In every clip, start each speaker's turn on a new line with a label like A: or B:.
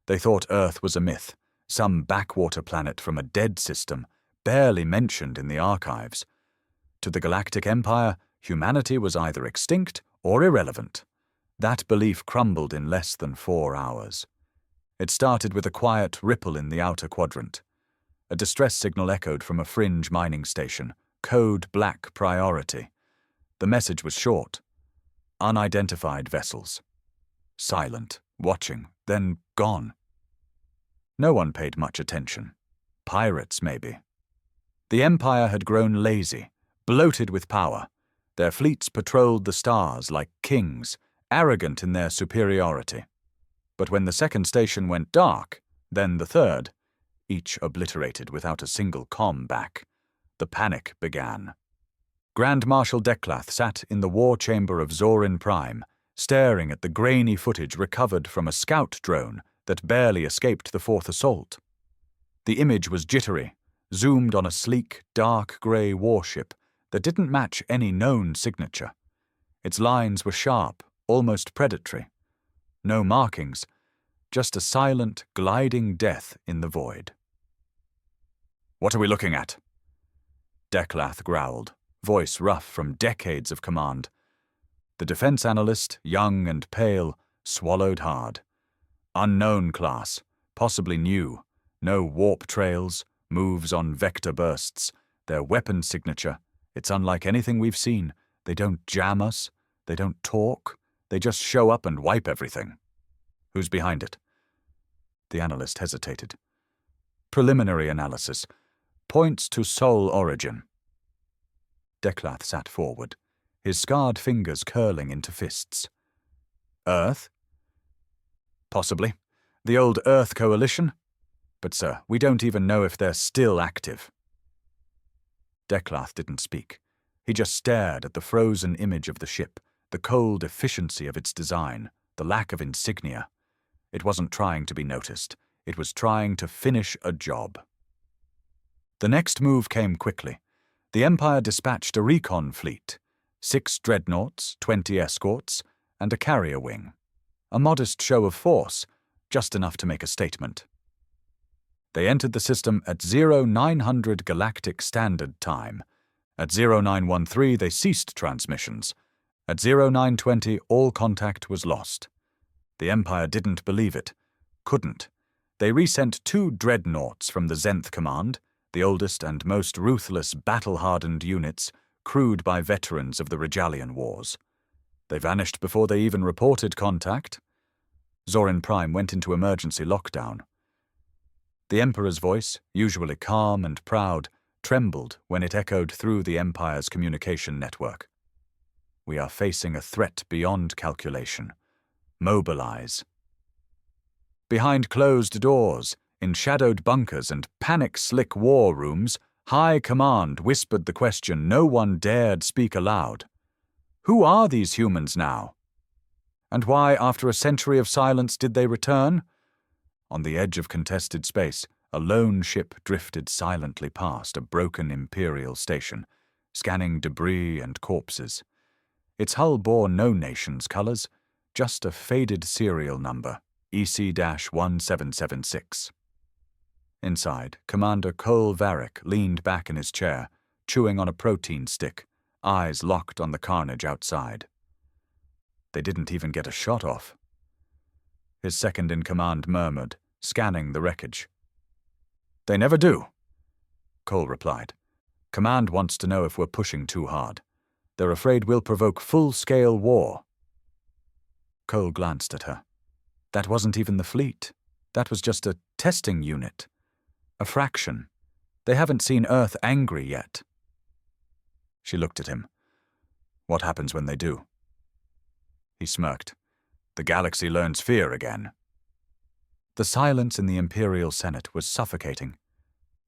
A: They thought Earth was a myth, some backwater planet from a dead system, barely mentioned in the archives. To the Galactic Empire, humanity was either extinct or irrelevant. That belief crumbled in less than 4 hours. It started with a quiet ripple in the outer quadrant. A distress signal echoed from a fringe mining station, code black priority. The message was short. Unidentified vessels. Silent, watching, then gone. No one paid much attention. Pirates, maybe. The Empire had grown lazy, bloated with power. Their fleets patrolled the stars like kings, arrogant in their superiority. But when the second station went dark, then the third, each obliterated without a single comm back, the panic began. Grand Marshal Declath sat in the war chamber of Zorin Prime, staring at the grainy footage recovered from a scout drone that barely escaped the fourth assault. The image was jittery, zoomed on a sleek, dark grey warship that didn't match any known signature. Its lines were sharp, almost predatory. No markings, just a silent, gliding death in the void. "What are we looking at?" Declath growled, voice rough from decades of command. The defense analyst, young and pale, swallowed hard. Unknown class, possibly new, no warp trails, moves on vector bursts, their weapon signature, it's unlike anything we've seen. They don't jam us, they don't talk, they just show up and wipe everything. Who's behind it? The analyst hesitated. Preliminary analysis points to Sol origin. Declath sat forward, his scarred fingers curling into fists. Earth? Possibly. The old Earth Coalition? But, sir, we don't even know if they're still active. Declath didn't speak. He just stared at the frozen image of the ship, the cold efficiency of its design, the lack of insignia. It wasn't trying to be noticed. It was trying to finish a job. The next move came quickly. The Empire dispatched a recon fleet, 6 dreadnoughts, 20 escorts, and a carrier wing. A modest show of force, just enough to make a statement. They entered the system at 0900 Galactic Standard Time. At 0913 they ceased transmissions. At 0920 all contact was lost. The Empire didn't believe it. Couldn't. They resent 2 dreadnoughts from the Zenth Command, the oldest and most ruthless battle-hardened units, crewed by veterans of the Regalian Wars. They vanished before they even reported contact. Zorin Prime went into emergency lockdown. The Emperor's voice, usually calm and proud, trembled when it echoed through the Empire's communication network. We are facing a threat beyond calculation. Mobilize. Behind closed doors, in shadowed bunkers and panic-slick war rooms, High Command whispered the question no one dared speak aloud. Who are these humans now? And why, after a century of silence, did they return? On the edge of contested space, a lone ship drifted silently past a broken Imperial station, scanning debris and corpses. Its hull bore no nation's colors, just a faded serial number, EC-1776. Inside, Commander Cole Varric leaned back in his chair, chewing on a protein stick, eyes locked on the carnage outside. They didn't even get a shot off. His second-in-command murmured, scanning the wreckage. "They never do," Cole replied. "Command wants to know if we're pushing too hard. They're afraid we'll provoke full-scale war." Cole glanced at her. That wasn't even the fleet. That was just a testing unit. A fraction. They haven't seen Earth angry yet. She looked at him. "What happens when they do?" He smirked. "The galaxy learns fear again." The silence in the Imperial Senate was suffocating.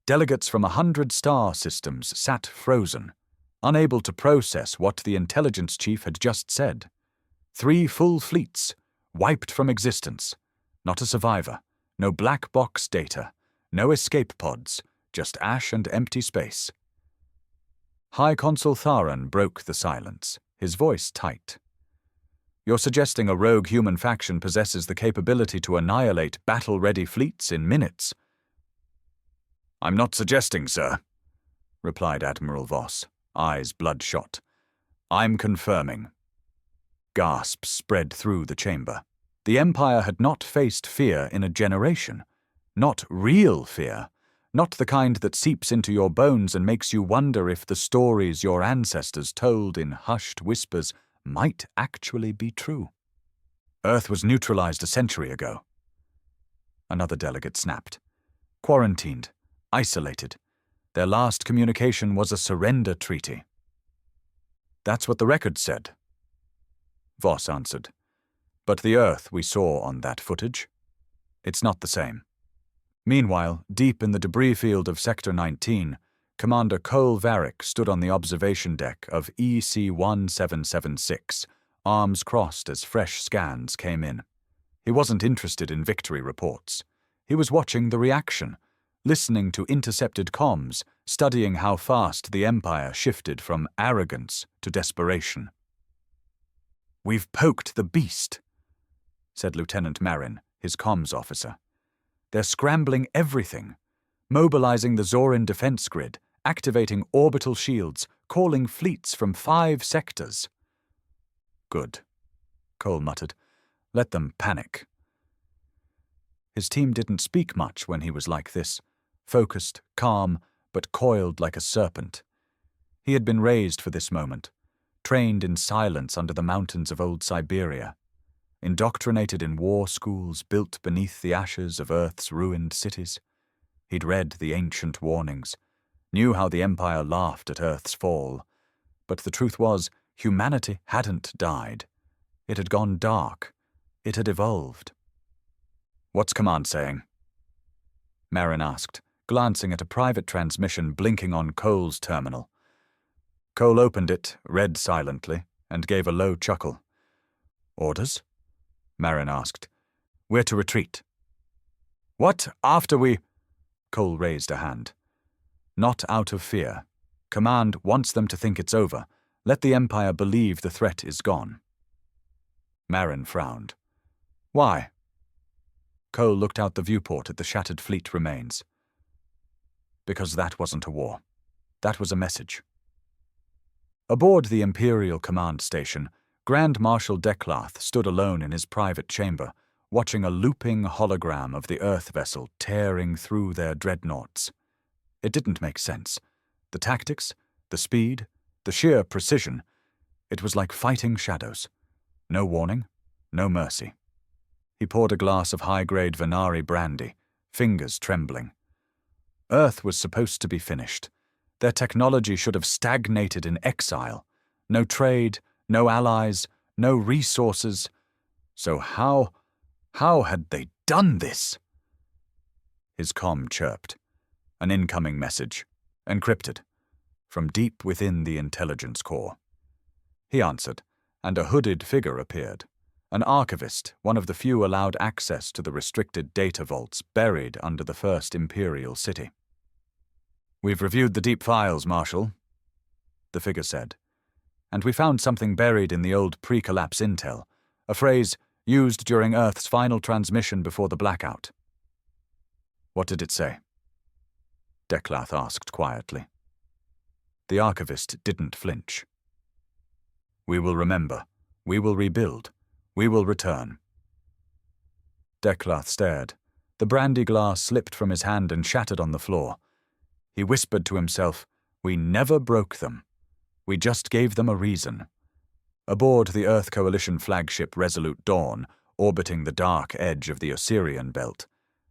A: Delegates from 100 star systems sat frozen, unable to process what the intelligence chief had just said. 3 full fleets, wiped from existence. Not a survivor, no black box data, no escape pods, just ash and empty space. High Consul Tharan broke the silence, his voice tight. You're suggesting a rogue human faction possesses the capability to annihilate battle-ready fleets in minutes. I'm not suggesting, sir, replied Admiral Voss, eyes bloodshot. I'm confirming. Gasps spread through the chamber. The Empire had not faced fear in a generation. Not real fear. Not the kind that seeps into your bones and makes you wonder if the stories your ancestors told in hushed whispers might actually be true. Earth was neutralized a century ago. Another delegate snapped. Quarantined. Isolated. Their last communication was a surrender treaty. That's what the record said, Voss answered. But the Earth we saw on that footage, it's not the same. Meanwhile, deep in the debris field of Sector 19, Commander Cole Varick stood on the observation deck of EC-1776, arms crossed as fresh scans came in. He wasn't interested in victory reports. He was watching the reaction, listening to intercepted comms, studying how fast the Empire shifted from arrogance to desperation. "We've poked the beast," said Lieutenant Marin, his comms officer. "They're scrambling everything, mobilizing the Zorin defense grid, activating orbital shields, calling fleets from 5 sectors. Good, Cole muttered. Let them panic. His team didn't speak much when he was like this, focused, calm, but coiled like a serpent. He had been raised for this moment, trained in silence under the mountains of old Siberia, indoctrinated in war schools built beneath the ashes of Earth's ruined cities. He'd read the ancient warnings, knew how the Empire laughed at Earth's fall. But the truth was, humanity hadn't died. It had gone dark. It had evolved. "What's Command saying?" Marin asked, glancing at a private transmission blinking on Cole's terminal. Cole opened it, read silently, and gave a low chuckle. "Orders?" Marin asked. "We're to retreat." "What after we—" Cole raised a hand. "Not out of fear. Command wants them to think it's over. Let the Empire believe the threat is gone." Marin frowned. "Why?" Cole looked out the viewport at the shattered fleet remains. "Because that wasn't a war. That was a message." Aboard the Imperial Command Station, Grand Marshal Declath stood alone in his private chamber, watching a looping hologram of the Earth vessel tearing through their dreadnoughts. It didn't make sense. The tactics, the speed, the sheer precision. It was like fighting shadows. No warning, no mercy. He poured a glass of high-grade Venari brandy, fingers trembling. Earth was supposed to be finished. Their technology should have stagnated in exile. No trade, no allies, no resources. So how had they done this? His comm chirped. An incoming message, encrypted, from deep within the intelligence core. He answered, and a hooded figure appeared. An archivist, one of the few allowed access to the restricted data vaults buried under the first Imperial city. "We've reviewed the deep files, Marshal," the figure said, "and we found something buried in the old pre-collapse intel, a phrase used during Earth's final transmission before the blackout." "What did it say?" Declath asked quietly. The archivist didn't flinch. "We will remember. We will rebuild. We will return." Declath stared. The brandy glass slipped from his hand and shattered on the floor. He whispered to himself, "We never broke them. We just gave them a reason." Aboard the Earth Coalition flagship Resolute Dawn, orbiting the dark edge of the Osirian belt,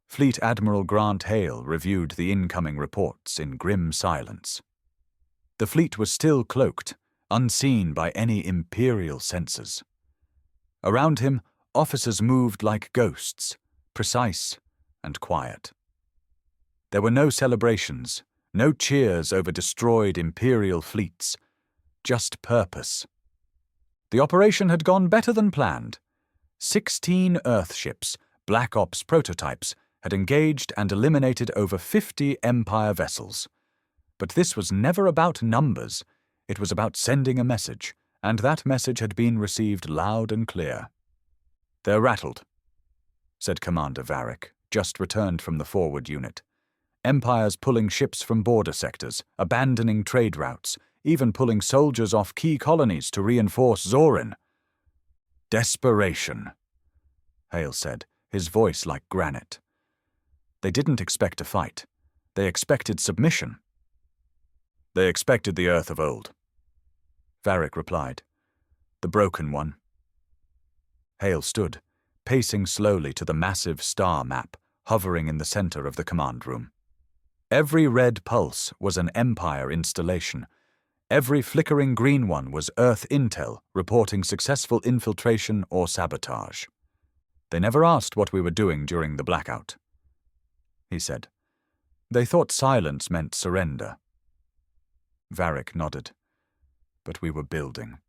A: Fleet Admiral Grant Hale reviewed the incoming reports in grim silence. The fleet was still cloaked, unseen by any Imperial sensors. Around him, officers moved like ghosts, precise and quiet. There were no celebrations, no cheers over destroyed Imperial fleets, just purpose. The operation had gone better than planned. 16 Earthships, Black Ops prototypes, had engaged and eliminated over 50 Empire vessels. But this was never about numbers. It was about sending a message, and that message had been received loud and clear. "They're rattled," said Commander Varric, just returned from the forward unit. "Empires pulling ships from border sectors, abandoning trade routes, even pulling soldiers off key colonies to reinforce Zorin." "Desperation," Hale said, his voice like granite. "They didn't expect a fight. They expected submission." "They expected the Earth of old," Varric replied. "The broken one." Hale stood, pacing slowly to the massive star map hovering in the center of the command room. Every red pulse was an Empire installation. Every flickering green one was Earth intel reporting successful infiltration or sabotage. "They never asked what we were doing during the blackout," he said. "They thought silence meant surrender." Varric nodded. "But we were building."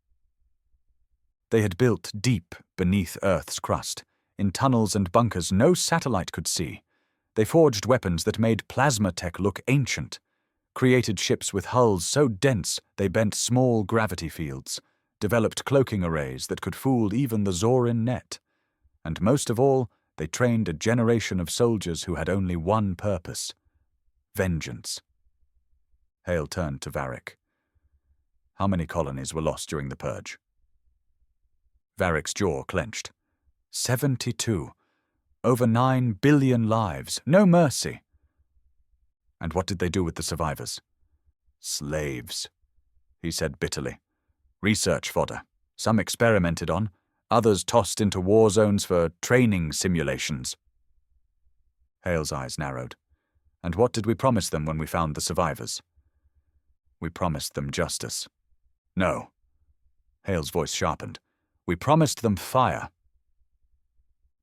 A: They had built deep beneath Earth's crust, in tunnels and bunkers no satellite could see. They forged weapons that made plasma tech look ancient, created ships with hulls so dense they bent small gravity fields, developed cloaking arrays that could fool even the Zorin net. And most of all, they trained a generation of soldiers who had only one purpose: vengeance. Hale turned to Varric. "How many colonies were lost during the purge?" Varric's jaw clenched. 72. Over 9 billion lives. No mercy. "And what did they do with the survivors?" "Slaves," he said bitterly. "Research fodder. Some experimented on, others tossed into war zones for training simulations." Hale's eyes narrowed. "And what did we promise them when we found the survivors?" "We promised them justice." "No." Hale's voice sharpened. "We promised them fire."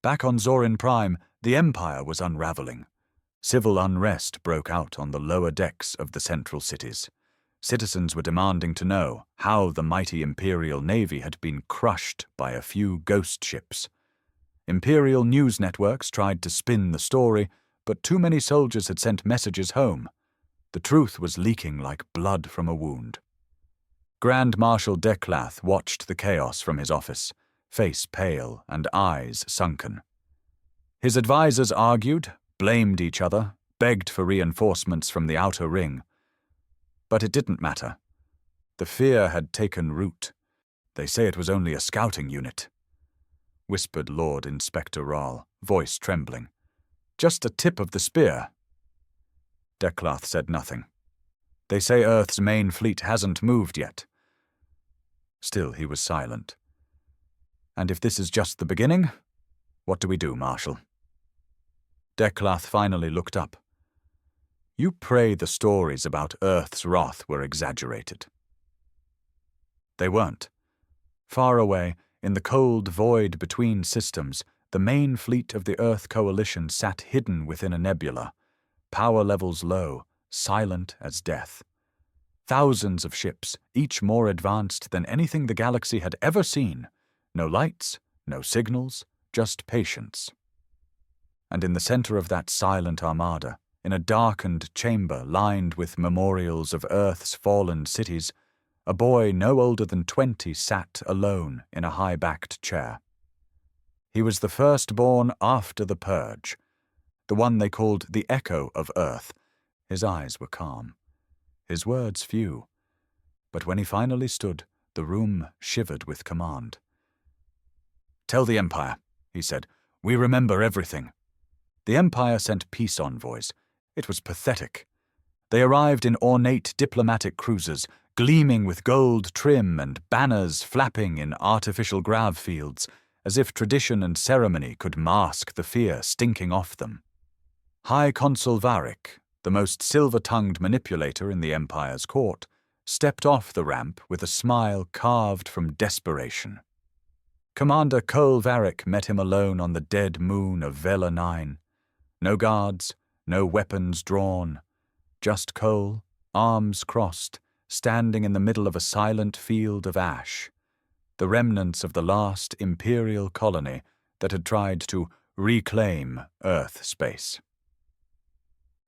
A: Back on Zorin Prime, the Empire was unraveling. Civil unrest broke out on the lower decks of the central cities. Citizens were demanding to know how the mighty Imperial Navy had been crushed by a few ghost ships. Imperial news networks tried to spin the story, but too many soldiers had sent messages home. The truth was leaking like blood from a wound. Grand Marshal Declath watched the chaos from his office, face pale and eyes sunken. His advisors argued, blamed each other, begged for reinforcements from the outer ring. But it didn't matter. The fear had taken root. "They say it was only a scouting unit," whispered Lord Inspector Rahl, voice trembling. "Just a tip of the spear." Declath said nothing. "They say Earth's main fleet hasn't moved yet." Still he was silent. "And if this is just the beginning, what do we do, Marshal?" Declath finally looked up. "You pray the stories about Earth's wrath were exaggerated." They weren't. Far away, in the cold void between systems, the main fleet of the Earth Coalition sat hidden within a nebula, power levels low, silent as death. Thousands of ships, each more advanced than anything the galaxy had ever seen. No lights, no signals, just patience. And in the center of that silent armada, in a darkened chamber lined with memorials of Earth's fallen cities, a boy no older than 20 sat alone in a high-backed chair. He was the firstborn after the purge, the one they called the Echo of Earth. His eyes were calm, his words few. But when he finally stood, the room shivered with command. "Tell the Empire," he said. "We remember everything." The Empire sent peace envoys. It was pathetic. They arrived in ornate diplomatic cruisers, gleaming with gold trim and banners flapping in artificial grav fields, as if tradition and ceremony could mask the fear stinking off them. High Consul Varric, the most silver-tongued manipulator in the Empire's court, stepped off the ramp with a smile carved from desperation. Commander Cole Varric met him alone on the dead moon of Vela 9. No guards, no weapons drawn. Just Cole, arms crossed, standing in the middle of a silent field of ash, the remnants of the last Imperial colony that had tried to reclaim Earth space.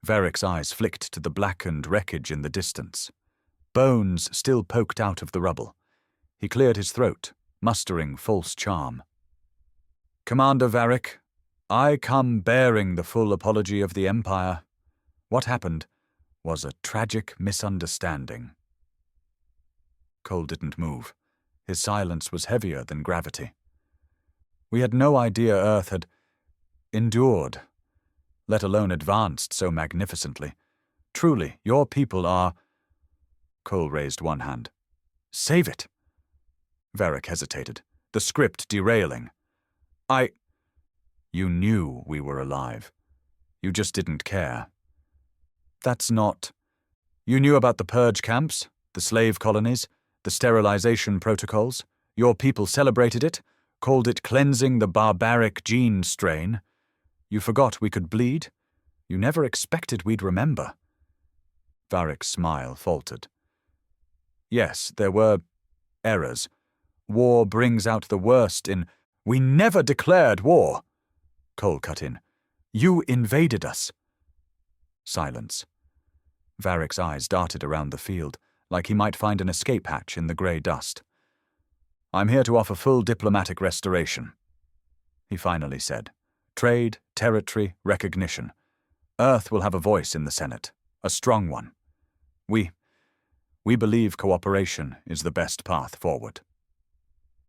A: Varric's eyes flicked to the blackened wreckage in the distance. Bones still poked out of the rubble. He cleared his throat, mustering false charm. "Commander Varric, I come bearing the full apology of the Empire. What happened was a tragic misunderstanding." Cole didn't move. His silence was heavier than gravity. "We had no idea Earth had endured, let alone advanced so magnificently. Truly, your people are—" Cole raised one hand. "Save it!" Varric hesitated, the script derailing. "You knew we were alive. You just didn't care. That's not— You knew about the purge camps, the slave colonies, the sterilization protocols. Your people celebrated it, called it cleansing the barbaric gene strain. You forgot we could bleed. You never expected we'd remember." Varric's smile faltered. "Yes, there were errors. War brings out the worst in—" "We never declared war," Cole cut in. "You invaded us." Silence. Varric's eyes darted around the field, like he might find an escape hatch in the grey dust. "I'm here to offer full diplomatic restoration," he finally said. "Trade, territory, recognition. Earth will have a voice in the Senate, a strong one. We believe cooperation is the best path forward."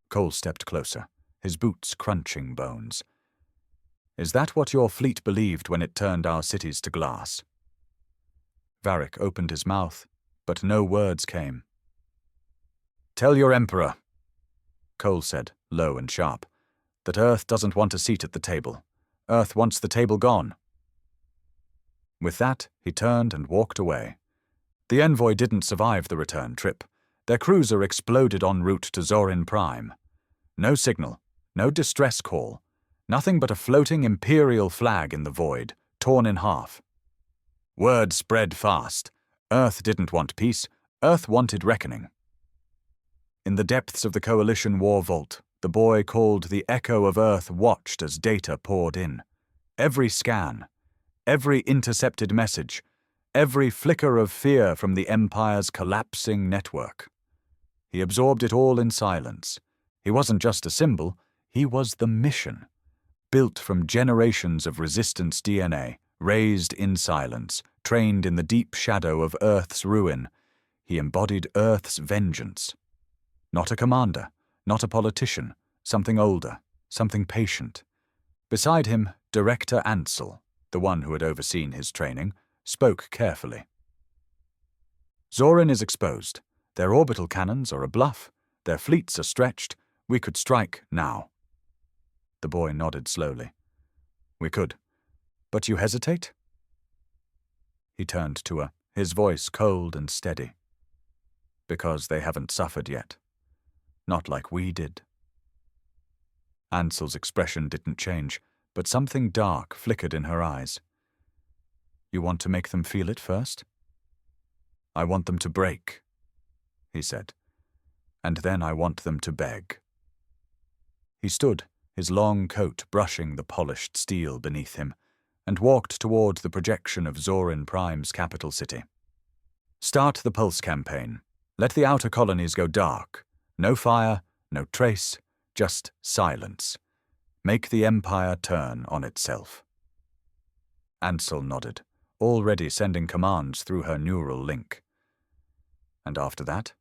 A: Cole stepped closer, his boots crunching bones. "Is that what your fleet believed when it turned our cities to glass?" Varric opened his mouth, but no words came. "Tell your Emperor," Cole said, low and sharp, "that Earth doesn't want a seat at the table. Earth wants the table gone." With that, he turned and walked away. The envoy didn't survive the return trip. Their cruiser exploded en route to Zorin Prime. No signal, no distress call, nothing but a floating Imperial flag in the void, torn in half. Word spread fast. Earth didn't want peace. Earth wanted reckoning. In the depths of the Coalition war vault, the boy called the Echo of Earth watched as data poured in. Every scan, every intercepted message, every flicker of fear from the Empire's collapsing network. He absorbed it all in silence. He wasn't just a symbol, he was the mission. Built from generations of resistance DNA, raised in silence, trained in the deep shadow of Earth's ruin, he embodied Earth's vengeance. Not a commander, not a politician, something older, something patient. Beside him, Director Ansel, the one who had overseen his training, spoke carefully. "Zorin is exposed. Their orbital cannons are a bluff. Their fleets are stretched. We could strike now." The boy nodded slowly. "We could. But you hesitate?" He turned to her, his voice cold and steady. "Because they haven't suffered yet. Not like we did." Ansel's expression didn't change, but something dark flickered in her eyes. "You want to make them feel it first?" "I want them to break," he said. "And then I want them to beg." He stood, his long coat brushing the polished steel beneath him, and walked toward the projection of Zorin Prime's capital city. "Start the pulse campaign. Let the outer colonies go dark. No fire, no trace, just silence. Make the Empire turn on itself." Ansel nodded, already sending commands through her neural link. "And after that?"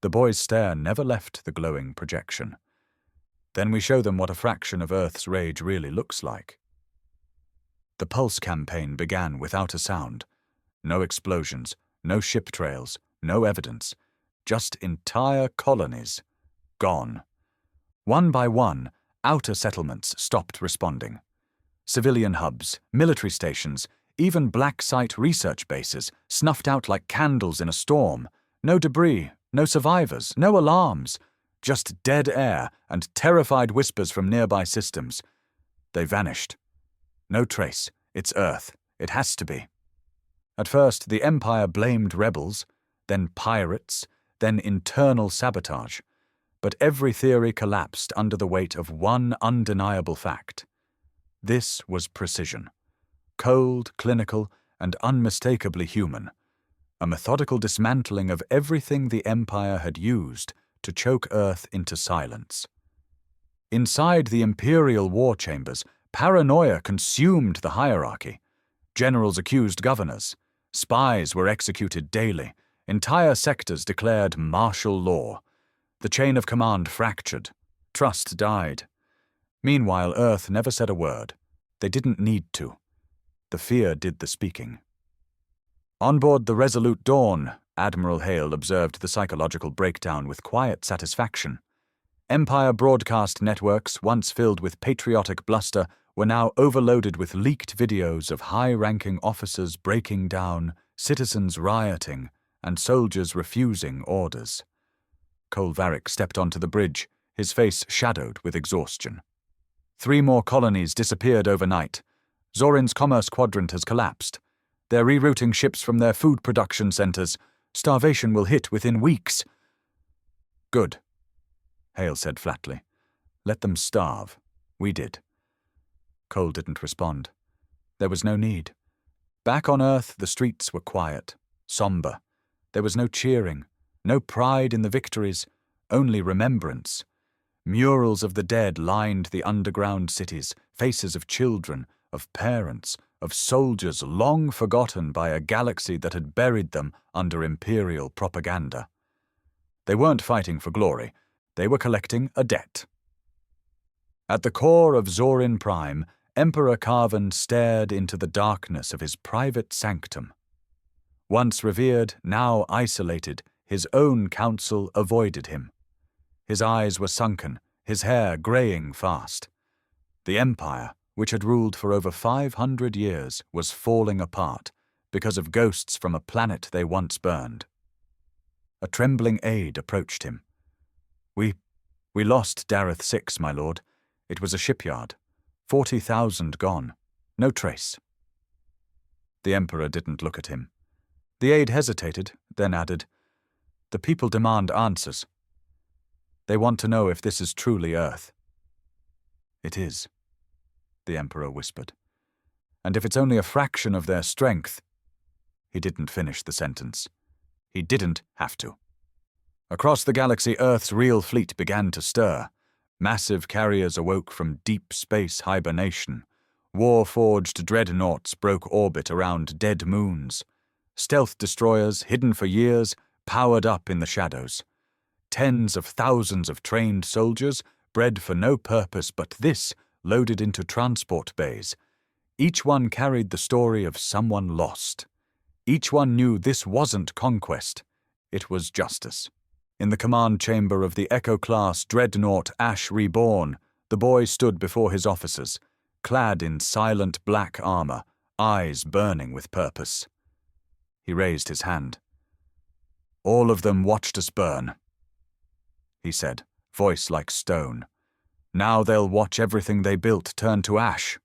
A: The boy's stare never left the glowing projection. "Then we show them what a fraction of Earth's rage really looks like." The pulse campaign began without a sound. No explosions, no ship trails, no evidence. Just entire colonies. Gone. One by one, outer settlements stopped responding. Civilian hubs, military stations, even black site research bases snuffed out like candles in a storm. No debris, no survivors, no alarms. Just dead air and terrified whispers from nearby systems. They vanished. No trace. It's Earth. It has to be. At first, the Empire blamed rebels, then pirates, then internal sabotage. But every theory collapsed under the weight of one undeniable fact. This was precision. Cold, clinical, and unmistakably human. A methodical dismantling of everything the Empire had used to choke Earth into silence. Inside the Imperial war chambers, paranoia consumed the hierarchy. Generals accused governors. Spies were executed daily. Entire sectors declared martial law. The chain of command fractured. Trust died. Meanwhile, Earth never said a word. They didn't need to. The fear did the speaking. On board the Resolute Dawn, Admiral Hale observed the psychological breakdown with quiet satisfaction. Empire broadcast networks, once filled with patriotic bluster, were now overloaded with leaked videos of high-ranking officers breaking down, citizens rioting, and soldiers refusing orders. Kolvarik stepped onto the bridge, his face shadowed with exhaustion. 3 more colonies disappeared overnight. Zorin's commerce quadrant has collapsed. They're rerouting ships from their food production centers. Starvation will hit within weeks. Good, Hale said flatly. Let them starve. We did. Cole didn't respond. There was no need. Back on Earth, the streets were quiet, somber. There was no cheering, no pride in the victories, only remembrance. Murals of the dead lined the underground cities, faces of children, of parents, of soldiers long forgotten by a galaxy that had buried them under Imperial propaganda. They weren't fighting for glory. They were collecting a debt. At the core of Zorin Prime, Emperor Carvan stared into the darkness of his private sanctum. Once revered, now isolated, his own council avoided him. His eyes were sunken, his hair graying fast. The Empire, which had ruled for over 500 years, was falling apart because of ghosts from a planet they once burned. A trembling aide approached him. We lost Dareth 6, my lord. It was a shipyard. 40,000 gone. No trace. The Emperor didn't look at him. The aide hesitated, then added, The people demand answers. They want to know if this is truly Earth. It is, the Emperor whispered. And if it's only a fraction of their strength... He didn't finish the sentence. He didn't have to. Across the galaxy, Earth's real fleet began to stir. Massive carriers awoke from deep space hibernation. War-forged dreadnoughts broke orbit around dead moons. Stealth destroyers, hidden for years, powered up in the shadows. Tens of thousands of trained soldiers, bred for no purpose but this, loaded into transport bays. Each one carried the story of someone lost. Each one knew this wasn't conquest. It was justice. In the command chamber of the Echo-class dreadnought Ash Reborn, the boy stood before his officers, clad in silent black armor, eyes burning with purpose. He raised his hand. All of them watched us burn, he said, voice like stone. Now they'll watch everything they built turn to ash.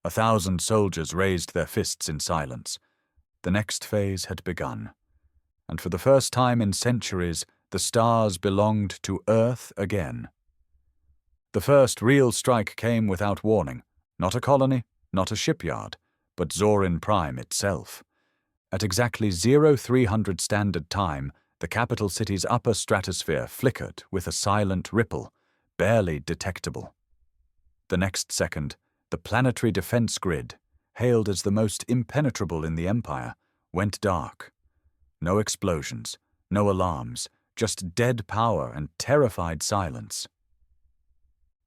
A: 1,000 soldiers raised their fists in silence. The next phase had begun. And for the first time in centuries, the stars belonged to Earth again. The first real strike came without warning. Not a colony, not a shipyard, but Zorin Prime itself. At exactly 0300 Standard Time, the capital city's upper stratosphere flickered with a silent ripple, barely detectable. The next second, the planetary defense grid, hailed as the most impenetrable in the Empire, went dark. No explosions, no alarms, just dead power and terrified silence.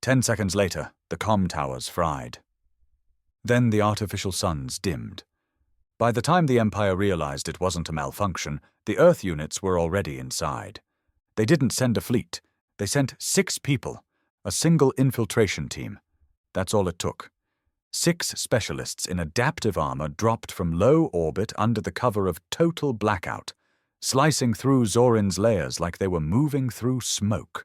A: 10 seconds later, the comm towers fried. Then the artificial suns dimmed. By the time the Empire realized it wasn't a malfunction, the Earth units were already inside. They didn't send a fleet. They sent 6 people, a single infiltration team. That's all it took. 6 specialists in adaptive armor dropped from low orbit under the cover of total blackout, slicing through Zorin's layers like they were moving through smoke.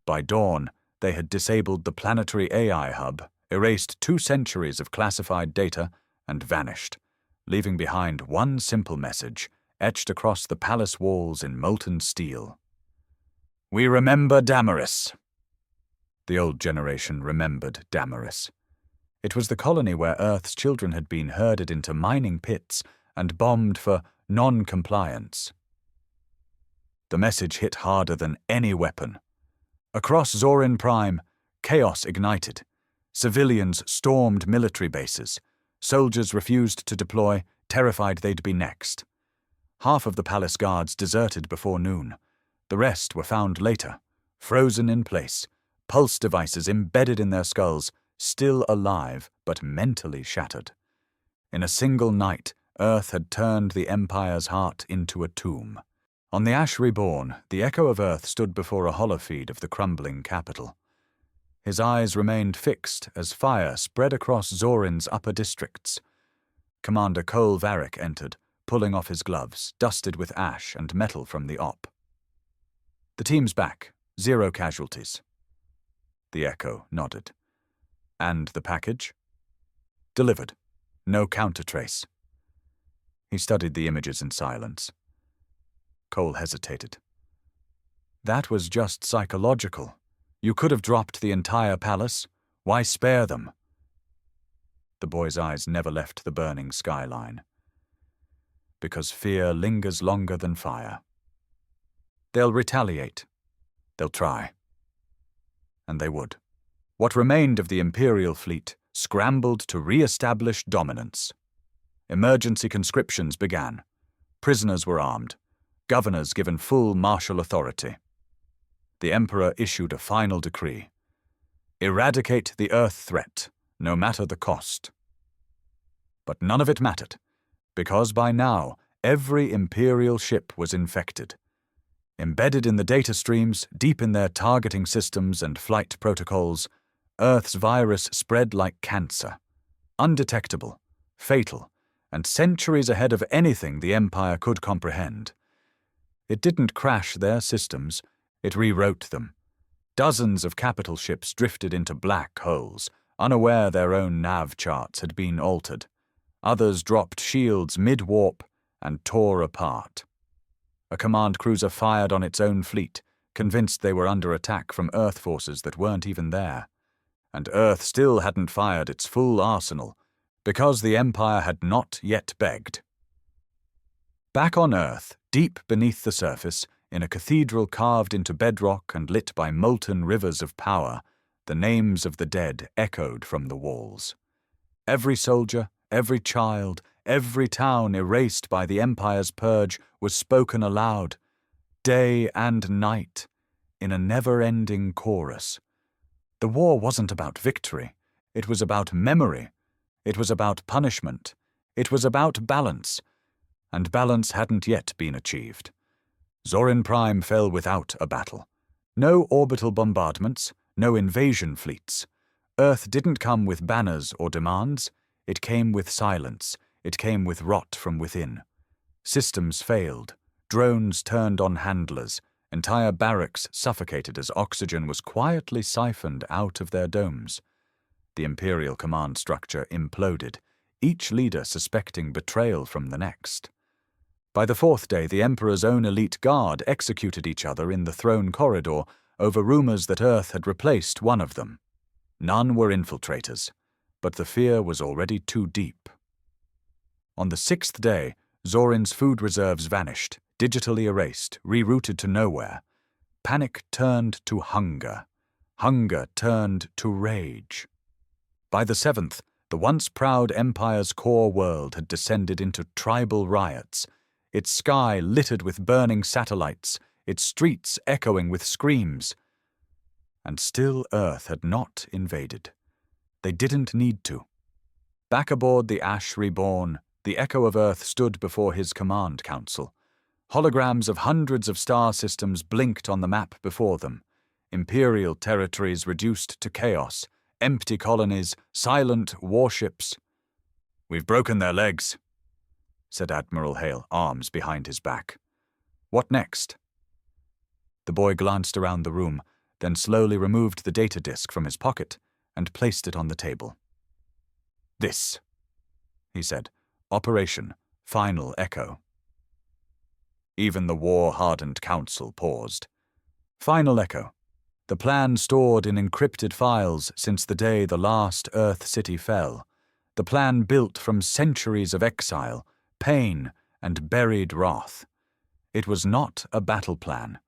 A: By dawn, they had disabled the planetary AI hub, erased 2 centuries of classified data, and vanished, leaving behind one simple message, etched across the palace walls in molten steel. We remember Damaris. The old generation remembered Damaris. It was the colony where Earth's children had been herded into mining pits and bombed for non-compliance. The message hit harder than any weapon. Across Zorin Prime, chaos ignited. Civilians stormed military bases. Soldiers refused to deploy, terrified they'd be next. Half of the palace guards deserted before noon. The rest were found later, frozen in place, pulse devices embedded in their skulls, still alive but mentally shattered. In a single night, Earth had turned the Empire's heart into a tomb. On the Ash Reborn, the Echo of Earth stood before a holofeed of the crumbling capital. His eyes remained fixed as fire spread across Zorin's upper districts. Commander Cole Varric entered, pulling off his gloves, dusted with ash and metal from the op. The team's back, 0 casualties. The Echo nodded. And the package? Delivered. No countertrace. He studied the images in silence. Cole hesitated. That was just psychological. You could have dropped the entire palace. Why spare them? The boy's eyes never left the burning skyline. Because fear lingers longer than fire. They'll retaliate. They'll try. And they would. What remained of the Imperial fleet scrambled to re-establish dominance. Emergency conscriptions began. Prisoners were armed. Governors given full martial authority. The Emperor issued a final decree. Eradicate the Earth threat, no matter the cost. But none of it mattered, because by now every Imperial ship was infected. Embedded in the data streams, deep in their targeting systems and flight protocols, Earth's virus spread like cancer. Undetectable, fatal, and centuries ahead of anything the Empire could comprehend. It didn't crash their systems, it rewrote them. Dozens of capital ships drifted into black holes, unaware their own nav charts had been altered. Others dropped shields mid-warp and tore apart. A command cruiser fired on its own fleet, convinced they were under attack from Earth forces that weren't even there. And Earth still hadn't fired its full arsenal, because the Empire had not yet begged. Back on Earth, deep beneath the surface, in a cathedral carved into bedrock and lit by molten rivers of power, the names of the dead echoed from the walls. Every soldier, every child, every town erased by the Empire's purge was spoken aloud, day and night, in a never-ending chorus. The war wasn't about victory. It was about memory. It was about punishment. It was about balance. And balance hadn't yet been achieved. Zorin Prime fell without a battle. No orbital bombardments, no invasion fleets. Earth didn't come with banners or demands. It came with silence. It came with rot from within. Systems failed. Drones turned on handlers. Entire barracks suffocated as oxygen was quietly siphoned out of their domes. The Imperial command structure imploded, each leader suspecting betrayal from the next. By the 4th day, the Emperor's own elite guard executed each other in the throne corridor over rumors that Earth had replaced one of them. None were infiltrators, but the fear was already too deep. On the 6th day, Zorin's food reserves vanished, digitally erased, rerouted to nowhere. Panic turned to hunger. Hunger turned to rage. By the 7th, the once proud Empire's core world had descended into tribal riots, its sky littered with burning satellites, its streets echoing with screams. And still Earth had not invaded. They didn't need to. Back aboard the Ash Reborn, the Echo of Earth stood before his command council. Holograms of hundreds of star systems blinked on the map before them. Imperial territories reduced to chaos, empty colonies, silent warships. "We've broken their legs," said Admiral Hale, arms behind his back. "What next?" The boy glanced around the room, then slowly removed the data disk from his pocket and placed it on the table. "This," he said, "Operation Final Echo." Even the war-hardened council paused. Final Echo. The plan stored in encrypted files since the day the last Earth city fell. The plan built from centuries of exile, pain, and buried wrath. It was not a battle plan.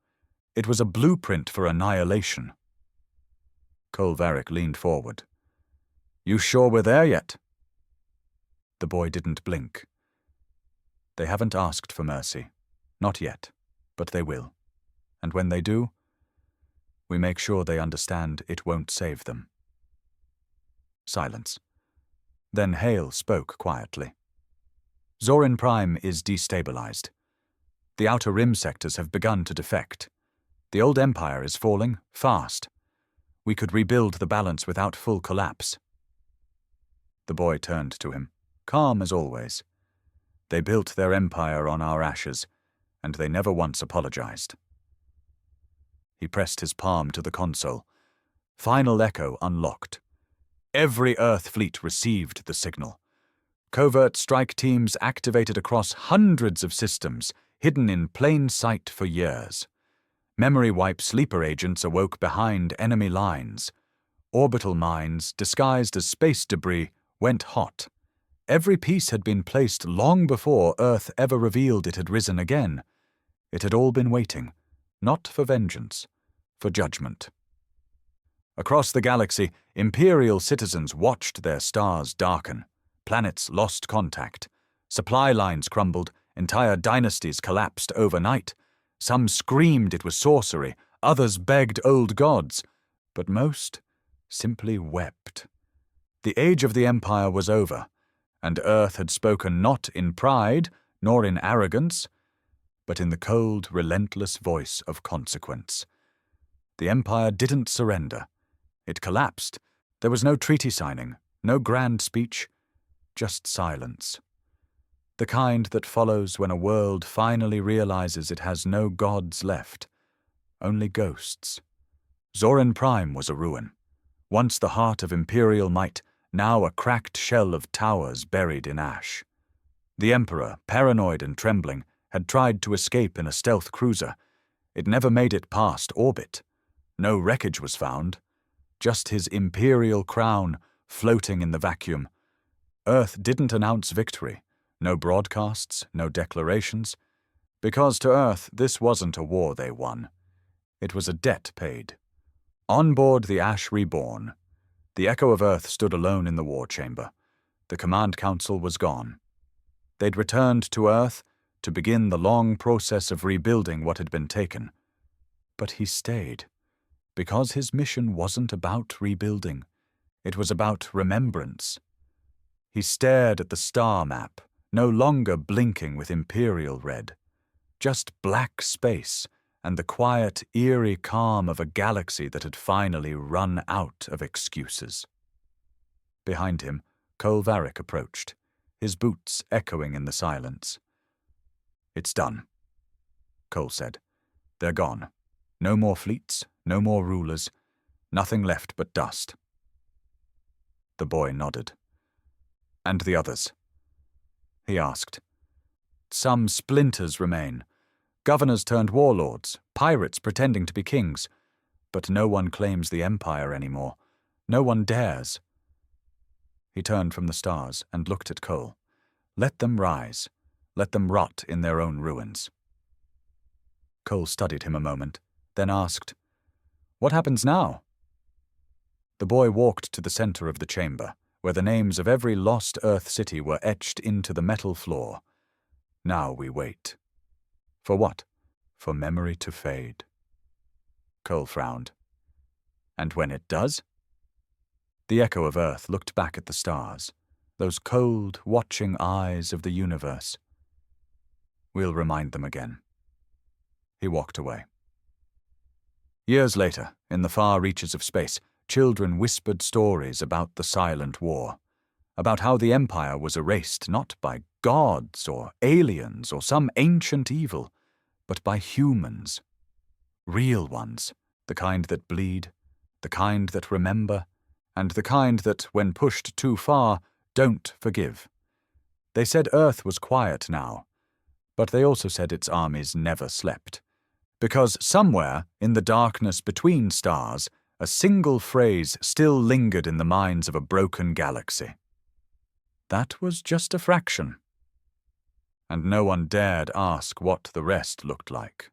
A: It was a blueprint for annihilation. Kolvarik leaned forward. "You sure we're there yet?" The boy didn't blink. "They haven't asked for mercy. Not yet. But they will. And when they do, we make sure they understand it won't save them." Silence. Then Hale spoke quietly. "Zorin Prime is destabilized. The outer rim sectors have begun to defect. The old empire is falling, fast. We could rebuild the balance without full collapse." The boy turned to him, calm as always. "They built their empire on our ashes, and they never once apologized." He pressed his palm to the console. Final echo unlocked. Every Earth fleet received the signal. Covert strike teams activated across hundreds of systems, hidden in plain sight for years. Memory wipe sleeper agents awoke behind enemy lines. Orbital mines, disguised as space debris, went hot. Every piece had been placed long before Earth ever revealed it had risen again. It had all been waiting, not for vengeance, for judgment. Across the galaxy, Imperial citizens watched their stars darken. Planets lost contact. Supply lines crumbled. Entire dynasties collapsed overnight. Some screamed it was sorcery. Others begged old gods. But most simply wept. The age of the Empire was over, and Earth had spoken not in pride nor in arrogance, but in the cold, relentless voice of consequence. The Empire didn't surrender. It collapsed. There was no treaty signing, no grand speech, just silence. The kind that follows when a world finally realizes it has no gods left, only ghosts. Zorin Prime was a ruin. Once the heart of Imperial might, now a cracked shell of towers buried in ash. The Emperor, paranoid and trembling, had tried to escape in a stealth cruiser. It never made it past orbit. No wreckage was found, just his imperial crown floating in the vacuum. Earth didn't announce victory. No broadcasts, no declarations. Because to Earth, this wasn't a war they won. It was a debt paid. On board the Ash Reborn, the Echo of Earth stood alone in the war chamber. The Command Council was gone. They'd returned to Earth to begin the long process of rebuilding what had been taken. But he stayed, because his mission wasn't about rebuilding. It was about remembrance. He stared at the star map, no longer blinking with imperial red. Just black space and the quiet, eerie calm of a galaxy that had finally run out of excuses. Behind him, Kolvarik approached, his boots echoing in the silence. "It's done," Kol said. "They're gone. No more fleets, no more rulers, nothing left but dust." The boy nodded. "And the others?" he asked. "Some splinters remain. Governors turned warlords, pirates pretending to be kings. But no one claims the Empire anymore. No one dares." He turned from the stars and looked at Kol. "Let them rise. Let them rot in their own ruins." Kol studied him a moment, then asked, "What happens now?" The boy walked to the center of the chamber, where the names of every lost Earth city were etched into the metal floor. "Now we wait." "For what?" "For memory to fade." Kol frowned. "And when it does?" The Echo of Earth looked back at the stars, those cold, watching eyes of the universe. "We'll remind them again." He walked away. Years later, in the far reaches of space, children whispered stories about the Silent War, about how the Empire was erased not by gods or aliens or some ancient evil, but by humans. Real ones, the kind that bleed, the kind that remember, and the kind that, when pushed too far, don't forgive. They said Earth was quiet now, but they also said its armies never slept. Because somewhere, in the darkness between stars, a single phrase still lingered in the minds of a broken galaxy. That was just a fraction. and no one dared ask what the rest looked like.